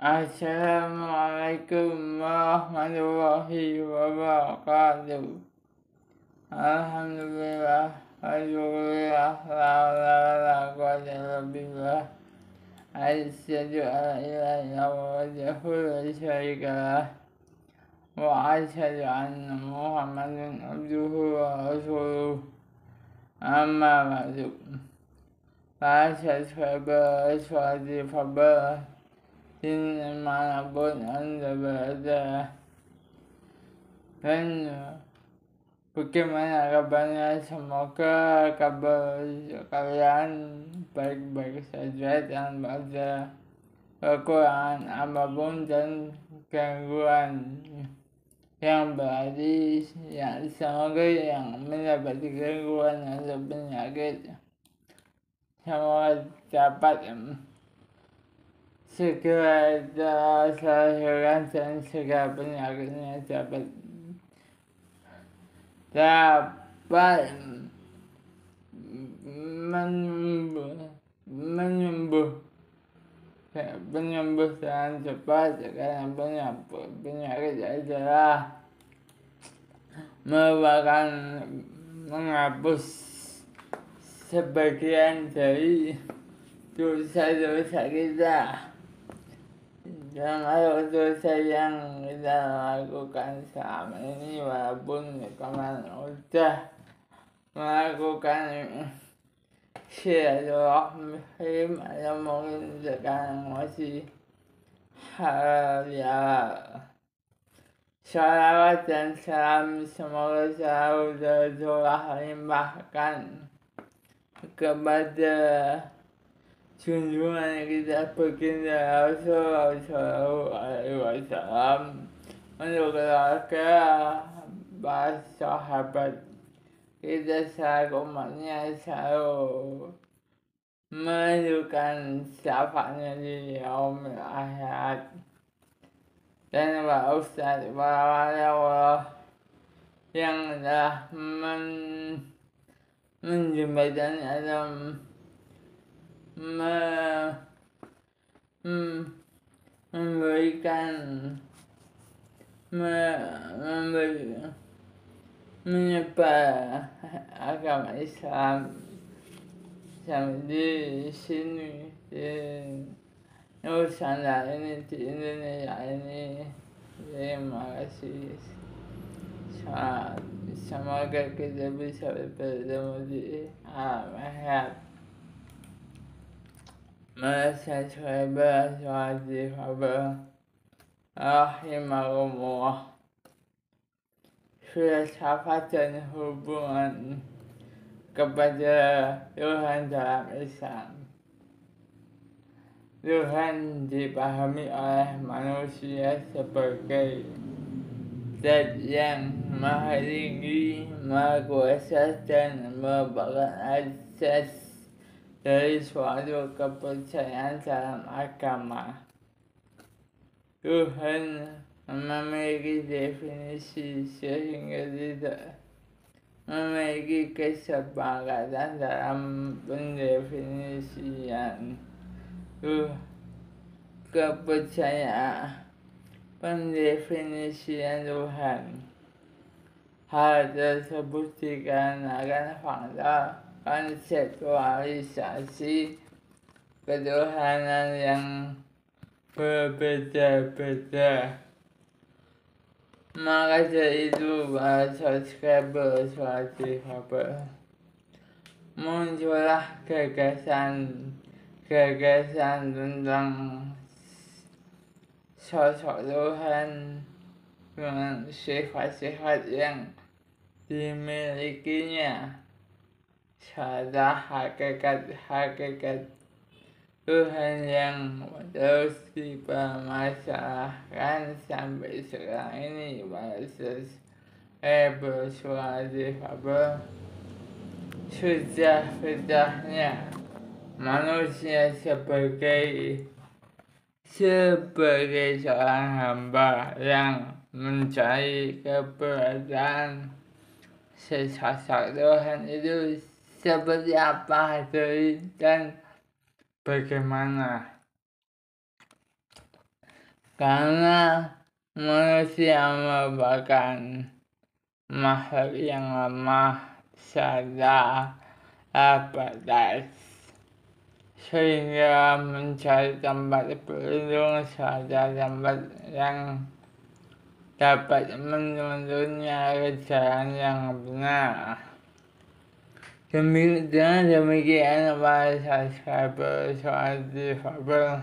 Assalamualaikum warahmatullahi wabarakatuh. Alhamdulillah, alhamdulillah, la quwwata illa billah. Asyhadu an la ilaha illallah wahdahu la syarika lah. Wa asyhadu anna Muhammadan abduhu wa rasuluh. Amma ba'du. Para sahabat fadil dimanapun Anda berada, dan bagaimana kabarnya? Semoga kabar kalian baik-baik saja dan ada kekurangan apapun dan gangguan yang berarti yang semoga yang mendapat gangguan atau penyakit semoga dapat segera terselesaikan dan segera penyakitnya dapat menyembuh dengan cepat, karena penyakit adalah merupakan menghapus sebagian dari dosa-dosa kita. Dan kalau dosa yang kita lakukan selama ini, walaupun kemarin sudah melakukan silaturahim atau mungkin sekarang masih hal ya, salawat dan salam semoga selalu tercurah limpahkan kepada junjungan kita baginda Rasulullah Sallallahu Alaihi Wasallam, untuk keluarga, para sahabat kita selalu umatnya selalu menunjukkan syafaatnya di yaumil akhirat. Dan para ustadz, para wali Allah yang telah menjembatani atau menyebar agama Islam sampai di sini, di Nusantara ini, di Indonesia ini. Terima kasih. Semoga kita bisa bertemu di akhirat. Masa sahabat rahimahumullah, filsafat dan hubungan kepada Tuhan dalam Islam. Tuhan dipahami oleh manusia sebagai zat yang maha tinggi, maha kuasa, dan merupakan asas dari suatu kepercayaan dalam agama. Tuhan memiliki definisi sehingga tidak memiliki kesepakatan dalam pendefinisian kepercayaan pendefinisian Tuhan. Hal tersebut dikarenakan faktor konseptualisasi ketuhanan yang berbeda-beda. Maka dari itu, para subscriber muncullah gagasan tentang sosok Tuhan dengan sifat-sifat yang dimilikinya, serta hakikat Tuhan yang terus dipermasalahkan sampai sekarang ini. Pada sudah-sudahnya manusia sebagai seorang hamba yang mencari keberadaan sesosok Tuhan itu seperti apa dan bagaimana. Karena manusia merupakan makhluk yang lemah, sadar, apatis, sehingga mencari tempat berlindung pada tempat yang dapat menuntunnya ke jalan yang benar. Dengan demikian, para subscriber soal difabel,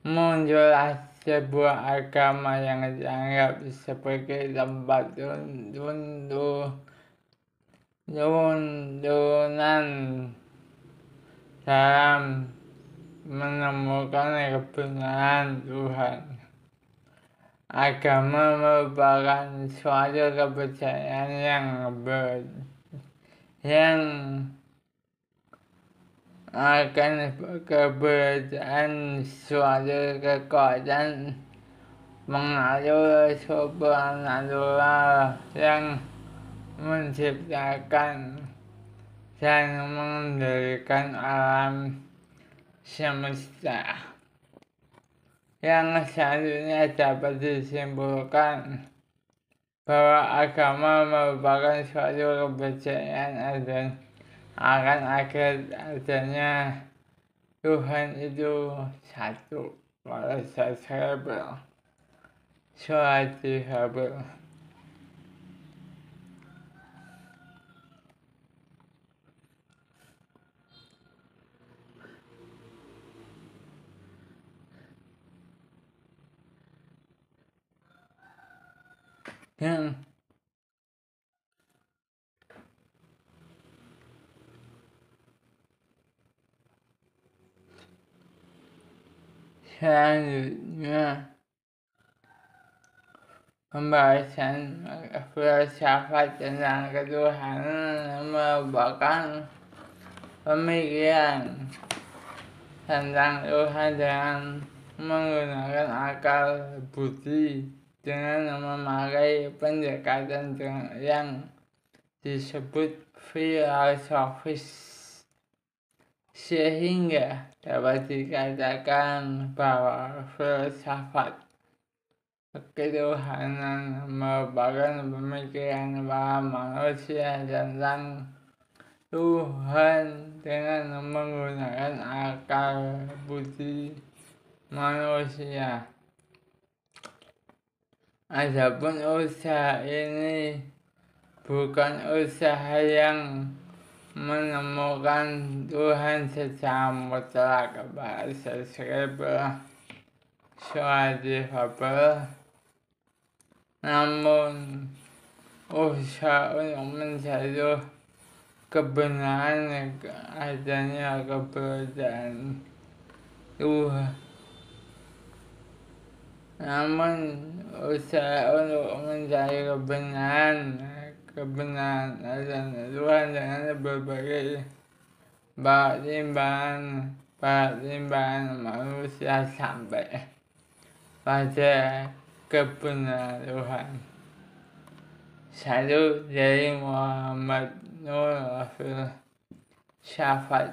muncullah sebuah agama yang dianggap sebagai tempat tuntunan dalam menemukan kebenaran Tuhan. Agama merupakan suatu kepercayaan yang akan keberadaan suatu kekuatan mengatur supernatural yang menciptakan dan mengendalikan alam semesta. Yang selanjutnya dapat disimpulkan bahwa agama merupakan suatu kepercayaan akan adanya Tuhan itu satu. Para subscriber soal difabel. Yang selanjutnya pembahasan filsafat tentang ketuhanan merupakan pemikiran tentang Tuhan dengan menggunakan akal budi dengan memakai pendekatan yang disebut filosofis, sehingga dapat dikatakan bahwa filsafat ketuhanan merupakan pemikiran para manusia tentang Tuhan dengan menggunakan akal budi manusia. Adapun usaha ini bukan usaha yang menemukan Tuhan secara mutlak. Para subscriber soal difabel, namun usaha untuk mencari kebenaran adanya keberadaan Tuhan. Namun usaha untuk mencari kebenaran adanya Tuhan dengan berbagai pertimbangan manusia sampai pada kebenaran Tuhan. Satu dari Muhammad Nur filsafat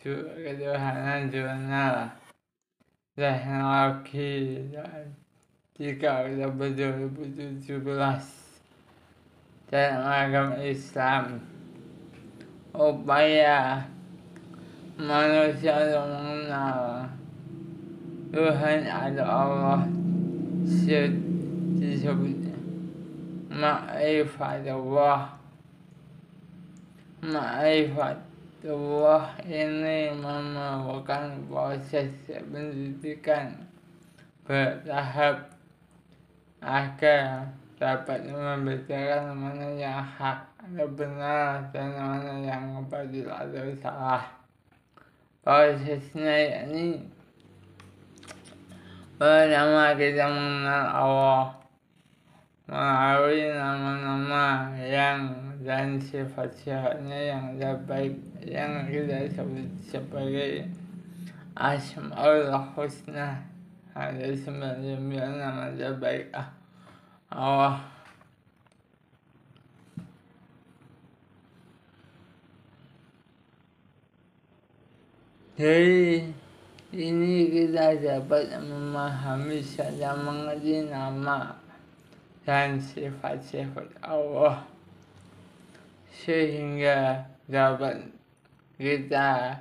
ketuhanan jurnal teknologi 3 Oktober 2017 dalam agama Islam. Upaya manusia untuk mengenal Tuhan atau Allah disebut ma'rifatullah. Ma'rifatullah ini merupakan proses pendidikan bertahap agar dapat membedakan mana yang hak atau benar dan mana yang batil atau salah. Prosesnya yakni pertama kita mengenal Allah melalui nama-nama dan sifat-sifatnya yang terbaik yang kita sebut sebagai Asmaul Husna. Ada 99 nama terbaik Allah. Jadi ini kita dapat memahami serta mengerti nama dan sifat-sifat Allah, sehingga dapat kita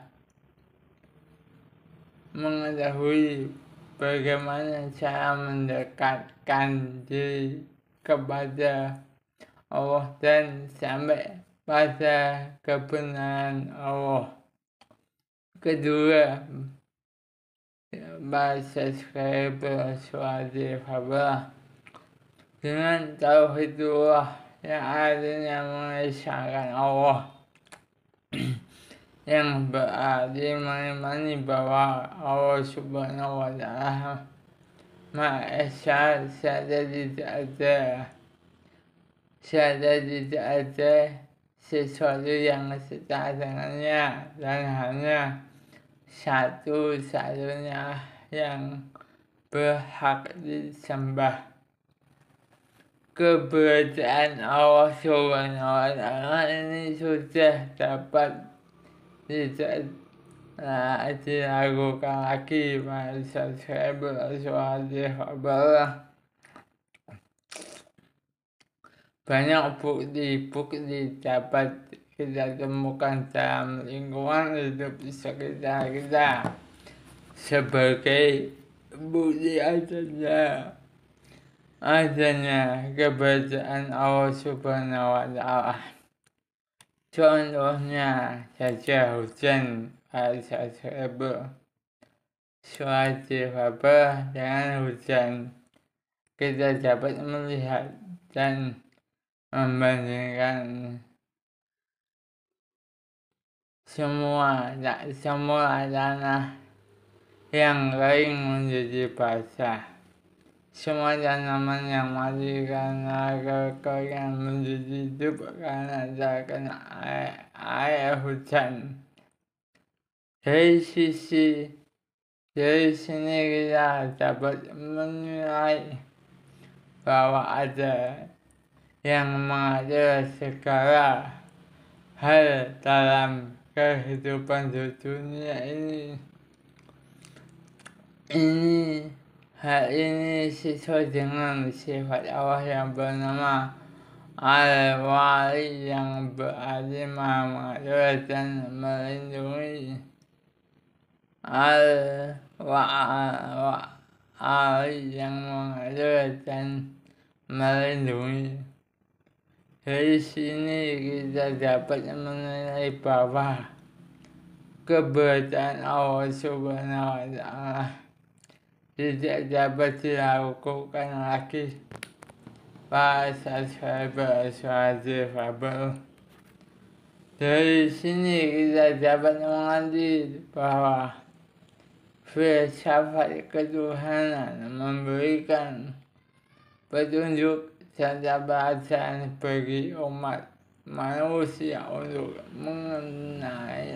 mengetahui bagaimana cara mendekatkan diri kepada Allah dan sampai pada kebenaran Allah. Kedua, bahasa sekali bersuara difabel dengan tauhidullah yang artinya mengesahkan Allah, yang berarti mengimani bahwa Allah Subhanahu wa Ta'ala Maha Esa, serta tidak ada sesuatu yang setara dengannya, dan hanya satu-satunya yang berhak disembah. Keberadaan Allah Subhanahu wa Ta'ala ini sudah dapat tidak diragukan lagi. Masa saya bersuara difabel, banyak bukti dapat kita temukan dalam lingkungan hidup sekitar kita. Sebagai bukti adanya keberadaan Allah Subhanahu wa Ta'ala. Contohnya saja hujan bahasa Hebrew. Suara difabel dengan hujan kita dapat melihat dan membandingkan semua tanah yang kering menjadi basah, semua tanaman yang mati karena kekeringan menjadi hidup karena terkena air hujan. Dari sini kita dapat menilai bahwa ada yang mengatur segala hal dalam kehidupan di dunia ini. Hal ini sesuai dengan sifat Allah yang bernama Al-Wali, yang berarti Maha mengatur dan melindungi. Al-Wali yang mengatur dan melindungi. Dari sini kita dapat menilai bahwa keberadaan Allah Subhanahu wa Ta'ala tidak dapat dilakukan lagi. Bahasa saya bersuara difabel. Dari sini kita dapat mengerti bahwa filsafat ketuhanan memberikan petunjuk serta perhatian bagi umat manusia untuk mengenai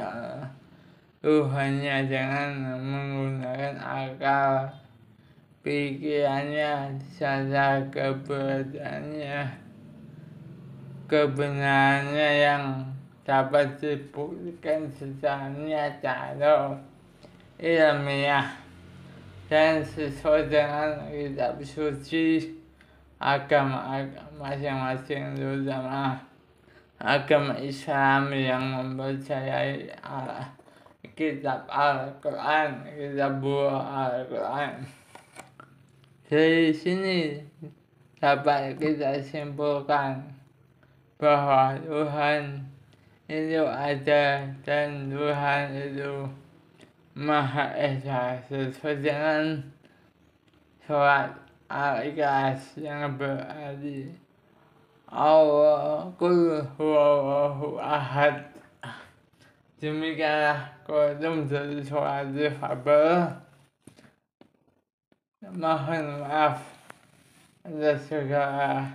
Tuhannya dengan menggunakan akal pikirannya serta kebenarannya yang dapat dibuktikan secara nyata atau ilmiah dan sesuai dengan kitab suci agama masing-masing, terutama agama Islam yang mempercayai kitab Al-Quran, kitab Al-Quran. Dari sini dapat kita simpulkan bahwa Tuhan itu ada dan Tuhan itu Maha Esa, sesuai dengan surat Al-Ikhlas yang berarti Allah Qul Huwallahu Ahad. Demikianlah kodum dari surat difabel. Mohon maaf atas segala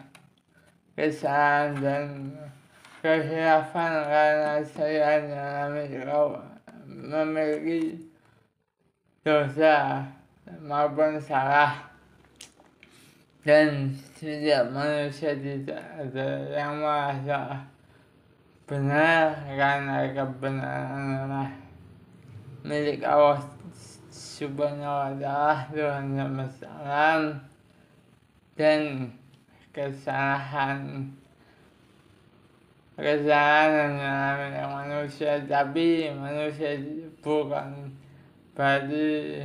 kesalahan dan kehilafan karena saya memiliki dosa maupun salah, dan setiap manusia tidak ada yang merasa benar karena kebenaran adalah milik Allah Subhanahu wa ta'ala Tuhan semesta alam, dan kesalahan hanya manusia, tapi manusia bukan berarti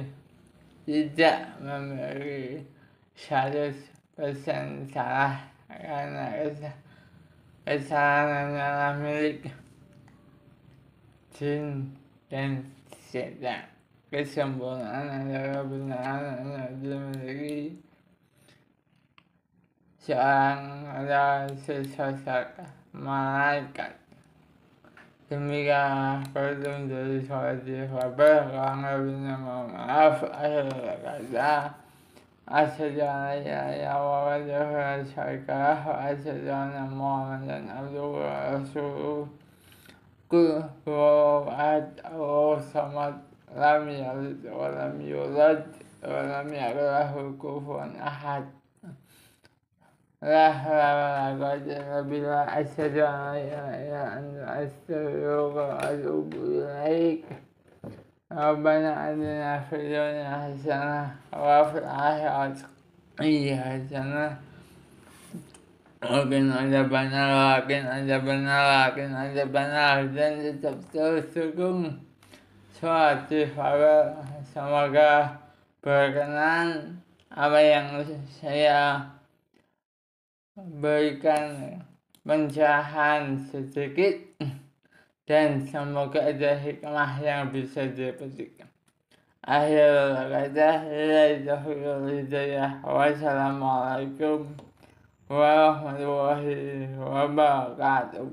tidak memberi 100% salah, karena kesalahan adalah milik jin dan setan. Kesempurnaan adalah kebenaran yang dimiliki seorang adalah sesosok malaikat. Demikian perlu dari suatu kabar, kurang lebihnya mohon maaf. Akhir kata, asyhadu an la ilaha illallah wahdahu la syarika lahu wa asyhadu anna Muhammadan abduhu wa rasuluh. Qul huwallahu ahad, Allahu samad, lam yalid wa lam yulad wa lam yakul lahu kufuwan ahad. La hawla wa la quwwata illa billah. Asyhadu an la ilaha illa anta, astaghfiruka wa atubu ilaik. Rabbana atina fid dunya hasanah wa fil akhirati hasanah wa qina adzabannar, dan tetap terus dukung suatu kabar. Semoga berkenan apa yang saya berikan pencerahan sedikit, dan semoga ada hikmah yang bisa dipetik. Akhir kata, wassalamualaikum warahmatullahi wabarakatuh.